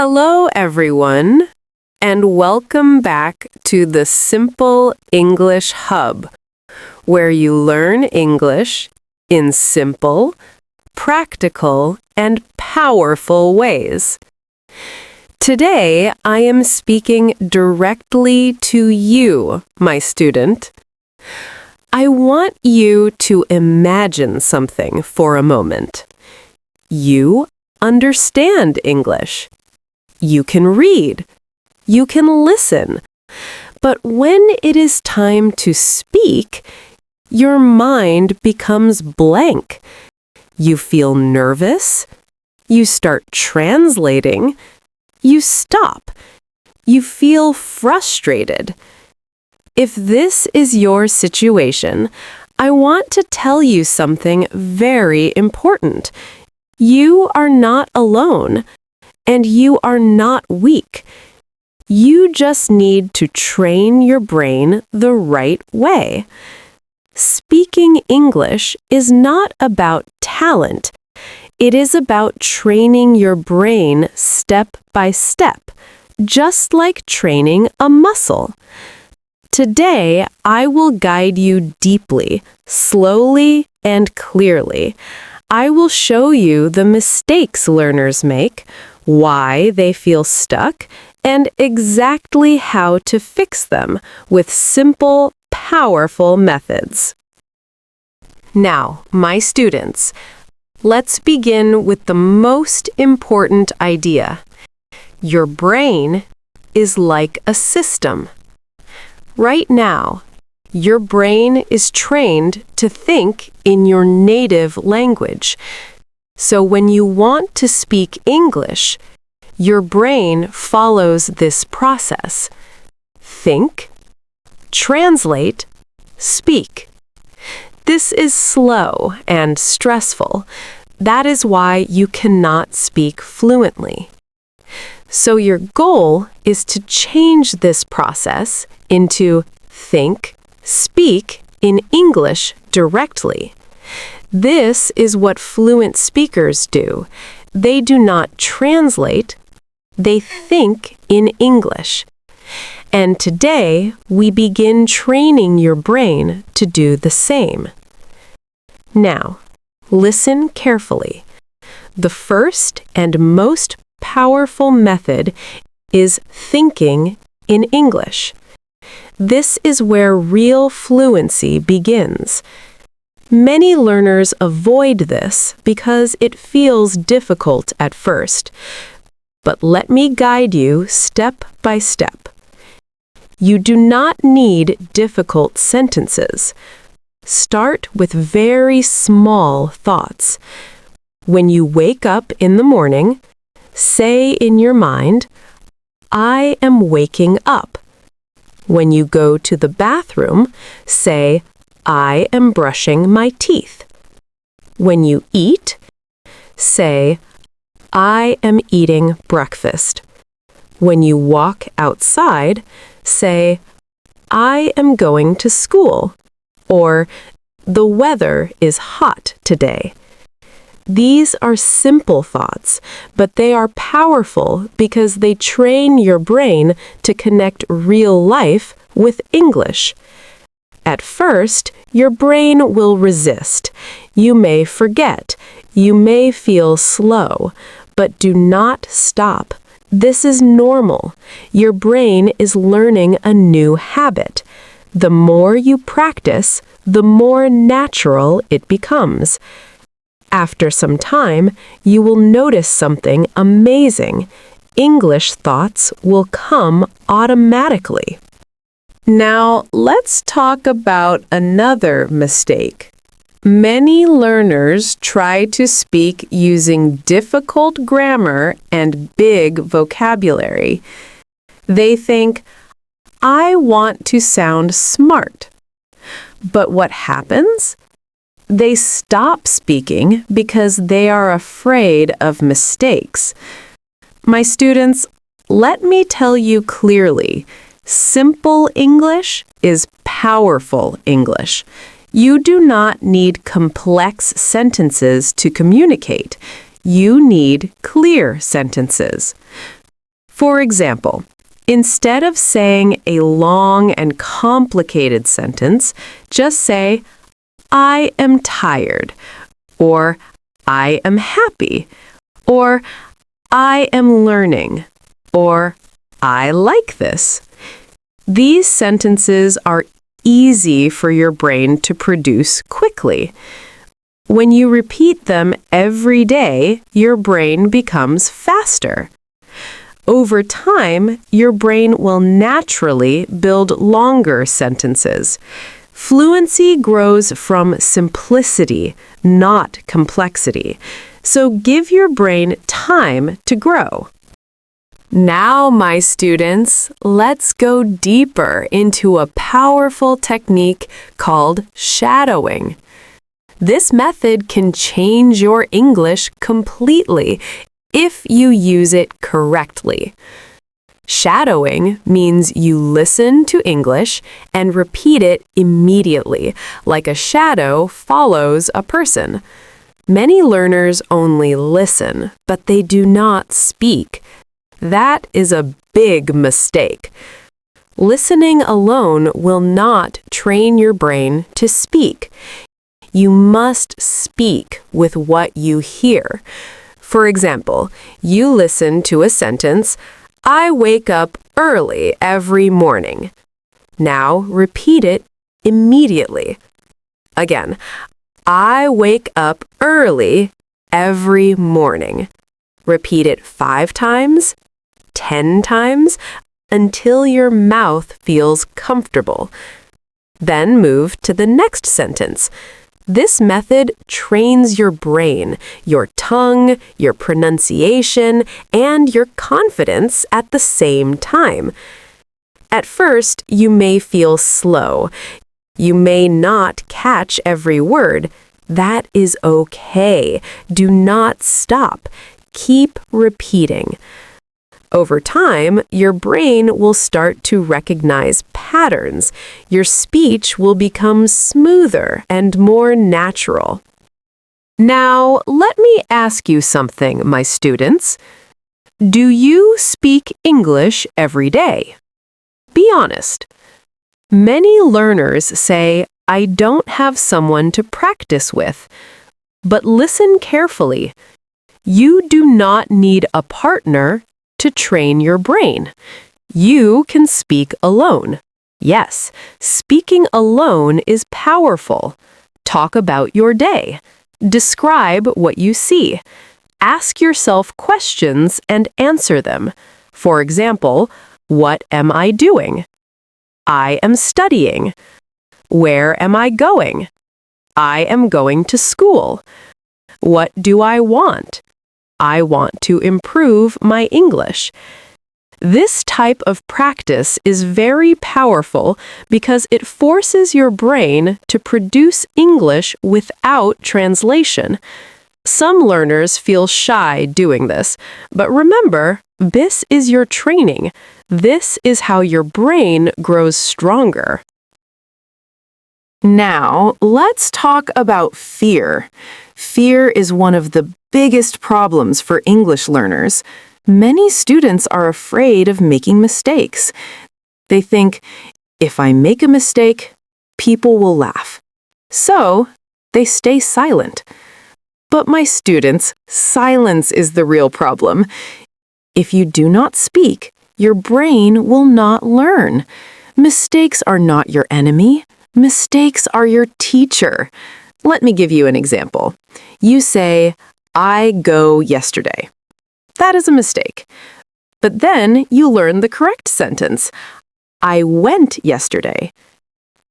Hello, everyone, and welcome back to the Simple English Hub, where you learn English in simple, practical, and powerful ways. Today, I am speaking directly to you, my student. I want you to imagine something for a moment. You understand English. You can read. You can listen. But when it is time to speak, your mind becomes blank. You feel nervous. You start translating. You stop. You feel frustrated. If this is your situation, I want to tell you something very important. You are not alone. And you are not weak. You just need to train your brain the right way. Speaking English is not about talent. It is about training your brain step by step, just like training a muscle. Today, I will guide you deeply, slowly, and clearly. I will show you the mistakes learners make, why they feel stuck, and exactly how to fix them with simple, powerful methods. Now, my students, let's begin with the most important idea. Your brain is like a system. Right now, your brain is trained to think in your native language. So when you want to speak English, your brain follows this process. Think, translate, speak. This is slow and stressful. That is why you cannot speak fluently. So your goal is to change this process into think, speak in English directly. This is what fluent speakers do. They do not translate, they think in English. And today, we begin training your brain to do the same. Now, listen carefully. The first and most powerful method is thinking in English. This is where real fluency begins. Many learners avoid this because it feels difficult at first. But let me guide you step by step. You do not need difficult sentences. Start with very small thoughts. When you wake up in the morning, say in your mind, I am waking up. When you go to the bathroom, say, I am brushing my teeth. When you eat, say, I am eating breakfast. When you walk outside, say, I am going to school, or the weather is hot today. These are simple thoughts, but they are powerful because they train your brain to connect real life with English. At first, your brain will resist. You may forget. You may feel slow, but do not stop. This is normal. Your brain is learning a new habit. The more you practice, the more natural it becomes. After some time, you will notice something amazing. English thoughts will come automatically. Now, let's talk about another mistake. Many learners try to speak using difficult grammar and big vocabulary. They think, I want to sound smart. But what happens? They stop speaking because they are afraid of mistakes. My students, let me tell you clearly, simple English is powerful English. You do not need complex sentences to communicate. You need clear sentences. For example, instead of saying a long and complicated sentence, just say, I am tired, or I am happy, or I am learning, or I like this. These sentences are easy for your brain to produce quickly. When you repeat them every day, your brain becomes faster. Over time, your brain will naturally build longer sentences. Fluency grows from simplicity, not complexity. So give your brain time to grow. Now, my students, let's go deeper into a powerful technique called shadowing. This method can change your English completely if you use it correctly. Shadowing means you listen to English and repeat it immediately, like a shadow follows a person. Many learners only listen, but they do not speak. That is a big mistake. Listening alone will not train your brain to speak. You must speak with what you hear. For example, you listen to a sentence, I wake up early every morning. Now repeat it immediately. Again, I wake up early every morning. Repeat it 5 times, 10 times, until your mouth feels comfortable. Then move to the next sentence. This method trains your brain, your tongue, your pronunciation, and your confidence at the same time. At first, you may feel slow. You may not catch every word. That is okay. Do not stop. Keep repeating. Over time, your brain will start to recognize patterns. Your speech will become smoother and more natural. Now, let me ask you something, my students. Do you speak English every day? Be honest. Many learners say, I don't have someone to practice with. But listen carefully. You do not need a partner to train your brain. You can speak alone. Yes, speaking alone is powerful. Talk about your day. Describe what you see. Ask yourself questions and answer them. For example, what am I doing? I am studying. Where am I going? I am going to school. What do I want? I want to improve my English. This type of practice is very powerful because it forces your brain to produce English without translation. Some learners feel shy doing this, but remember, this is your training. This is how your brain grows stronger. Now, let's talk about fear. Fear is one of the biggest problems for English learners. Many students are afraid of making mistakes. They think, if I make a mistake, people will laugh. So, they stay silent. But my students, silence is the real problem. If you do not speak, your brain will not learn. Mistakes are not your enemy. Mistakes are your teacher. Let me give you an example. You say, I go yesterday. That is a mistake. But then you learn the correct sentence. I went yesterday.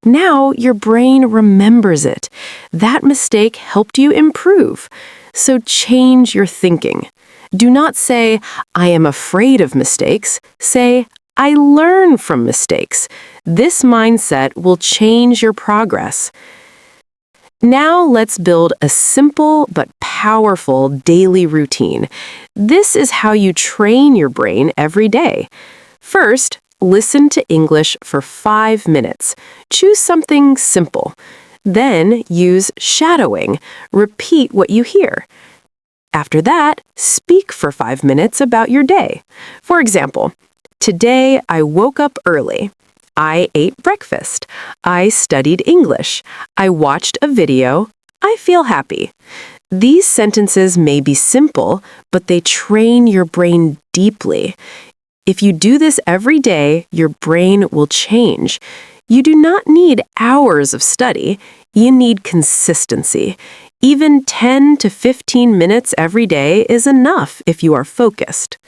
Now your brain remembers it. That mistake helped you improve. So change your thinking. Do not say, I am afraid of mistakes. Say, I learn from mistakes. This mindset will change your progress. Now let's build a simple but powerful daily routine. This is how you train your brain every day. First, listen to English for 5 minutes. Choose something simple. Then use shadowing. Repeat what you hear. After that, speak for 5 minutes about your day. For example, today I woke up early. I ate breakfast. I studied English. I watched a video. I feel happy. These sentences may be simple, but they train your brain deeply. If you do this every day, your brain will change. You do not need hours of study. You need consistency. Even 10 to 15 minutes every day is enough if you are focused.